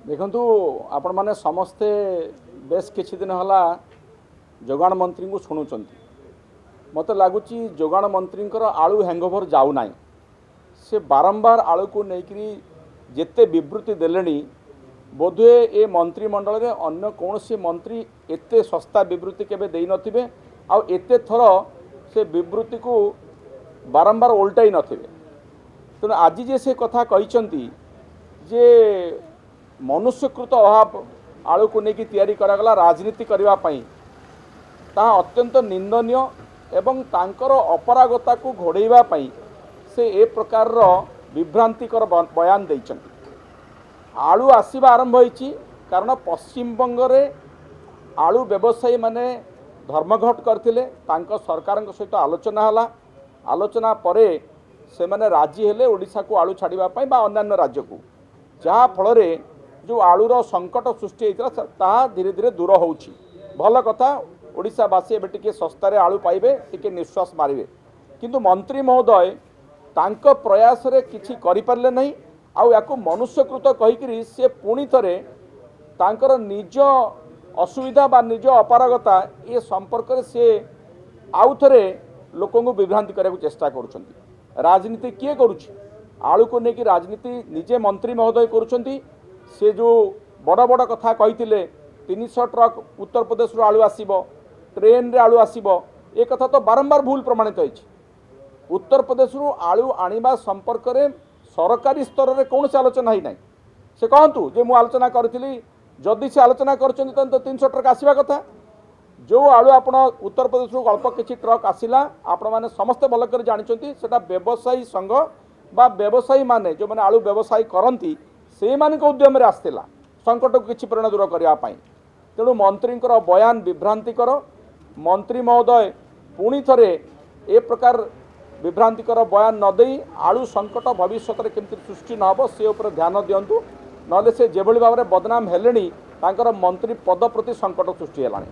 देखु आपण मैंने समस्ते बेस किछि दिन हला जोगाण मंत्री को शुणुंट मत लगुच जोगाण मंत्री आलू हैंगओवर जाऊ ना से बारंबार आलू को लेकरी जेते विवृत्ति देले बोधे ए मंत्रिमंडल में अन्य कौन मंत्री एते सस्ता विवृत्ति केबे देई नथिबे आउ एते थर से विवृत्ति को बारंबार ओल्टाई नथिबे। तेणु आज जे से कथा कहिसंती जे मनुष्यकृत अभाव आलू को लेकिन तैयारी करागला राजनीति करने ताहा अत्यंत निंदनीय एवं तांकर अपरागता को घोड़ाइबा पई से ए प्रकार विभ्रांतिकर बयान देइछन्ति। आलू आसीबा आरंभ होईछि कारण पश्चिम बंगरे आलू व्यवसायी माने धर्मघट करथिले तांको सरकार सहित आलोचना हला आलोचना परे से माने राजी हेले ओडिशा को आलू छाड़िबा पई बा अन्य राज्य को जहाँ फल जो आलूर संकट सृष्टि होता ताहा धीरे धीरे दूर होउछि। भल कथा ओडिशावासी एबे टिके सस्तारे आलू पाइबे टिके निश्वास मारिबे किंतु मंत्री महोदय तांको प्रयास रे किछि करि परले नहीं आउ याकु मनुष्यकृत कहिकरी से पुणी थरे तांकर निज असुविधा बा निज अपारगता ए संपर्क रे से आउ थरे लोकन को विभ्रांति करने को चेष्टा करुछन्ति। राजनीति किए करुछि आलू को लेकिन राजनीति निजे मंत्री महोदय करुछन्ति। से जो बड़ बड़ कथा कही 300 ट्रक उत्तर प्रदेश आलू आसीबो ट्रेन रे आलू आसीबो ए कथा तो बारंबार भूल प्रमाणित होइछि। उत्तर प्रदेश आलू आनिबा संपर्क रे सरकारी स्तर रे कौन से आलोचना ही नहीं। से कहतु जे मु आलोचना करथिली जदि से आलोचना करछन्ति तो 300 ट्रक आसीबा कथा। जो आलू आपण उत्तर प्रदेश अल्प किछि ट्रक आसिला आपण माने समस्त भल कर जानिछन्ति सेटा व्यवसायी संघ बा व्यवसायी माने जो माने आलू व्यवसाय करती से मानक उद्यम रे आसला संकट को किछि परिणाम दूर करबा पई। तेणु मंत्री बयान विभ्रांतिकर मंत्री महोदय पुणी थरे ए प्रकार विभ्रांतिकर बयान न देई आलू संकट भविष्य में केमती सृष्टि न हो से उपर ध्यान दिंतु ना से जेभली भाव में बदनाम हेलेनी तांकर मंत्री पद प्रति संकट सृष्टि हेलानी।